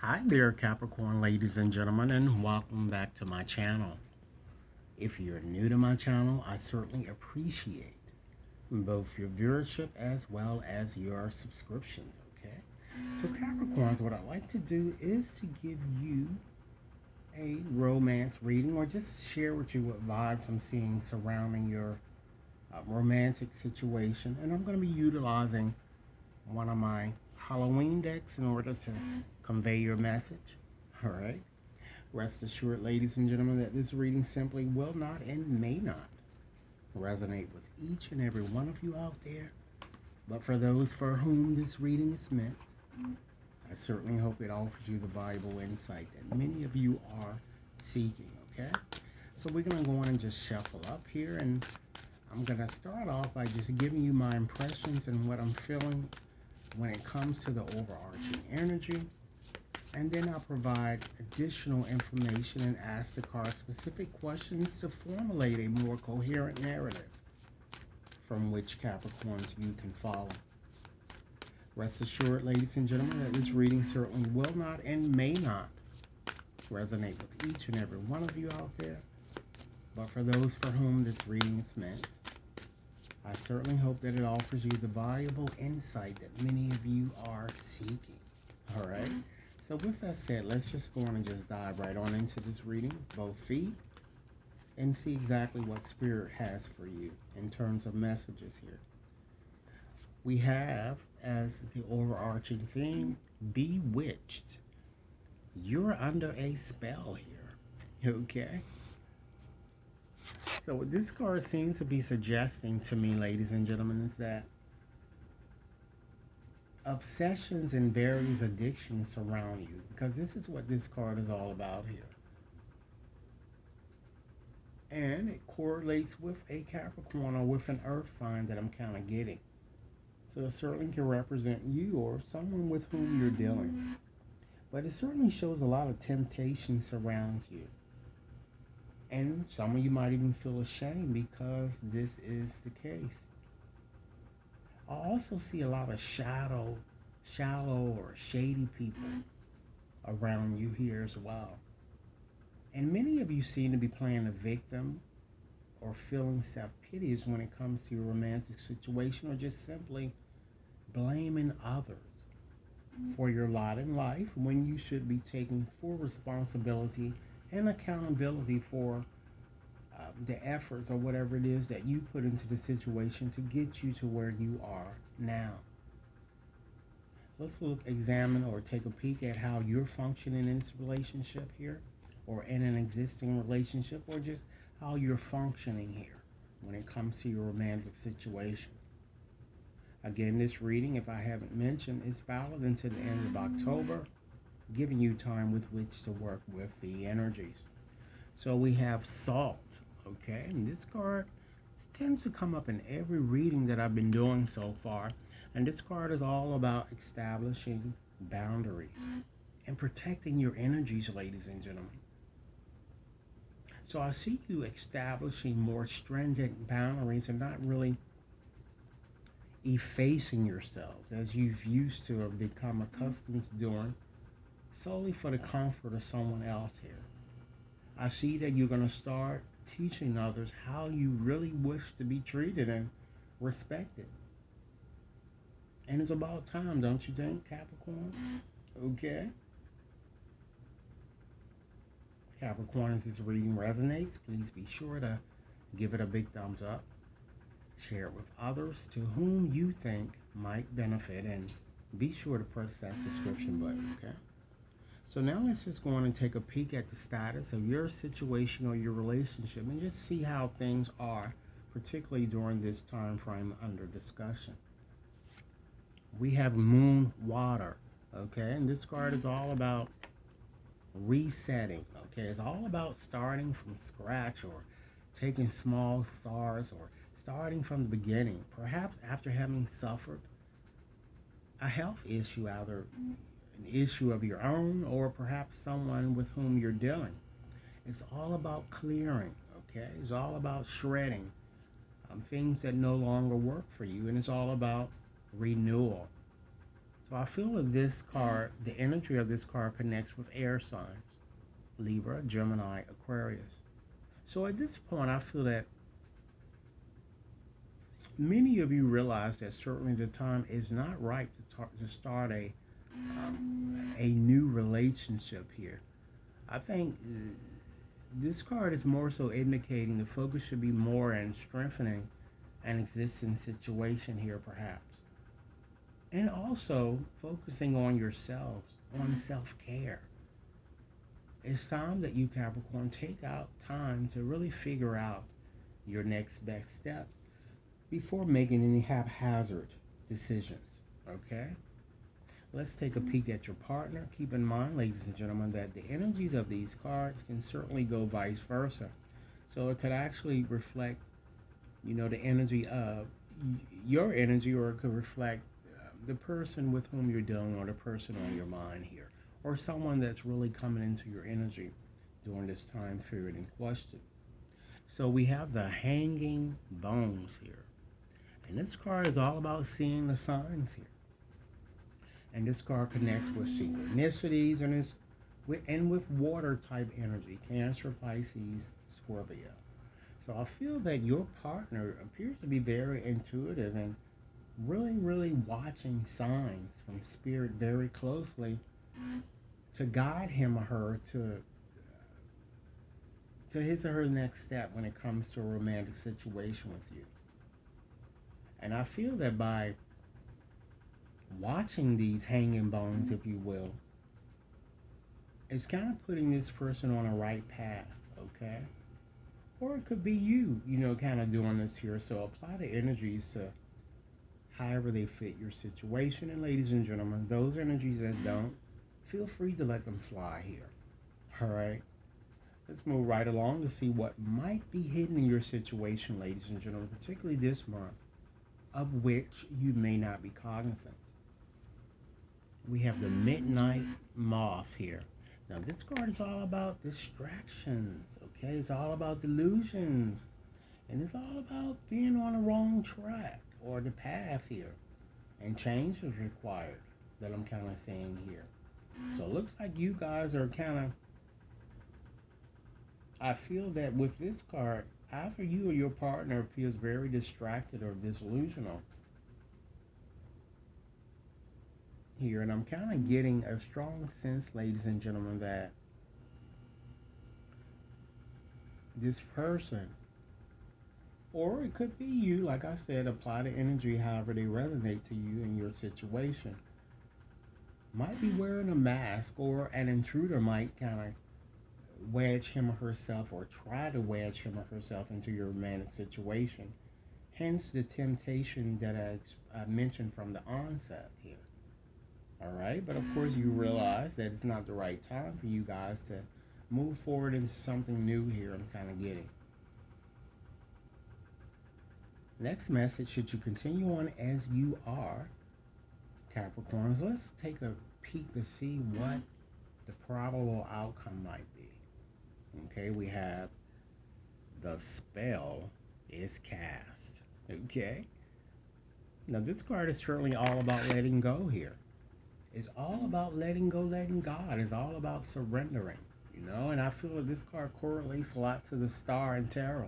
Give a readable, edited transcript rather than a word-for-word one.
Hi there, Capricorn ladies and gentlemen, and welcome back to my channel. If you're new to my channel, I certainly appreciate both your viewership as well as your subscriptions, okay? So, Capricorns, what I like to do is to give you a romance reading or just share with you what vibes I'm seeing surrounding your romantic situation. And I'm going to be utilizing one of my Halloween decks in order to convey your message, all right? Rest assured, ladies and gentlemen, that this reading simply will not and may not resonate with each and every one of you out there. But for those for whom this reading is meant, I certainly hope it offers you the valuable insight that many of you are seeking, okay? So we're going to go on and just shuffle up here, and I'm going to start off by just giving you my impressions and what I'm feeling when it comes to the overarching energy. And then I'll provide additional information and ask the card specific questions to formulate a more coherent narrative from which Capricorns you can follow. Rest assured, ladies and gentlemen, that this reading certainly will not and may not resonate with each and every one of you out there. But for those for whom this reading is meant, I certainly hope that it offers you the valuable insight that many of you are seeking. All right? So with that said, let's just go on and just dive right on into this reading, both feet, and see exactly what Spirit has for you in terms of messages here. We have, as the overarching theme, bewitched. You're under a spell here, okay? So what this card seems to be suggesting to me, ladies and gentlemen, is that obsessions and various addictions surround you, because this is what this card is all about here. And it correlates with a Capricorn or with an earth sign that I'm kind of getting. So it certainly can represent you or someone with whom you're dealing. But it certainly shows a lot of temptation surrounds you. And some of you might even feel ashamed because this is the case. I also see a lot of shallow or shady people around you here as well. And many of you seem to be playing a victim or feeling self-pity when it comes to your romantic situation, or just simply blaming others for your lot in life when you should be taking full responsibility and accountability for the efforts or whatever it is that you put into the situation to get you to where you are now. Let's examine or take a peek at how you're functioning in this relationship here, or in an existing relationship, or just how you're functioning here when it comes to your romantic situation. Again, this reading, if I haven't mentioned, is valid until the end of October, giving you time with which to work with the energies. So we have salt, okay? And this card tends to come up in every reading that I've been doing so far. And this card is all about establishing boundaries and protecting your energies, ladies and gentlemen. So I see you establishing more stringent boundaries and not really effacing yourselves as you've used to or become accustomed to doing solely for the comfort of someone else here. I see that you're going to start teaching others how you really wish to be treated and respected. And it's about time, don't you think, Capricorn? Okay. Capricorn, if this reading resonates, please be sure to give it a big thumbs up. Share it with others to whom you think might benefit, and be sure to press that subscription button, okay? So now let's just go on and take a peek at the status of your situation or your relationship and just see how things are, particularly during this time frame under discussion. We have moon water, okay? And this card is all about resetting, okay? It's all about starting from scratch, or taking small stars, or starting from the beginning, perhaps after having suffered a health issue, either an issue of your own or perhaps someone with whom you're dealing. It's all about clearing, okay? It's all about shredding things that no longer work for you, and it's all about renewal. So I feel that this card, the energy of this card connects with air signs, Libra, Gemini, Aquarius. So at this point, I feel that many of you realize that certainly the time is not right to start a new relationship here. I think this card is more so indicating the focus should be more in strengthening an existing situation here, perhaps. And also focusing on yourselves, on self care. It's time that you, Capricorn, take out time to really figure out your next best step before making any haphazard decisions. Okay? Let's take a peek at your partner. Keep in mind, ladies and gentlemen, that the energies of these cards can certainly go vice versa. So it could actually reflect, the energy of your energy, or it could reflect the person with whom you're dealing, or the person on your mind here, or someone that's really coming into your energy during this time period in question. So we have the hanging bones here. And this card is all about seeing the signs here. And this card connects with synchronicities and with water type energy, Cancer, Pisces, Scorpio. So I feel that your partner appears to be very intuitive and really, really watching signs from spirit very closely to guide him or her to his or her next step when it comes to a romantic situation with you. And I feel that by watching these hanging bones, if you will, it's kind of putting this person on a right path, okay? Or it could be you, kind of doing this here. So apply the energies to however they fit your situation. And ladies and gentlemen, those energies that don't, feel free to let them fly here. All right? Let's move right along to see what might be hidden in your situation, ladies and gentlemen, particularly this month, of which you may not be cognizant. We have the Midnight Moth here. Now, this card is all about distractions, okay? It's all about delusions. And it's all about being on the wrong track or the path here. And change is required, that I'm kind of saying here. So it looks like you guys are kind of, I feel that with this card, either you or your partner feels very distracted or disillusional here. And I'm kind of getting a strong sense, ladies and gentlemen, that this person, or it could be you, like I said, apply the energy however they resonate to you in your situation, might be wearing a mask, or an intruder might kind of wedge him or herself, or try to wedge him or herself into your romantic situation. Hence the temptation that I mentioned from the onset here. All right, but of course you realize that it's not the right time for you guys to move forward into something new here. I'm kind of getting. Next message, should you continue on as you are, Capricorns, let's take a peek to see what the probable outcome might be. Okay, we have the spell is cast. Okay, now this card is certainly all about letting go here. It's all about letting go, letting God. It's all about surrendering, and I feel that this card correlates a lot to the Star and Tarot.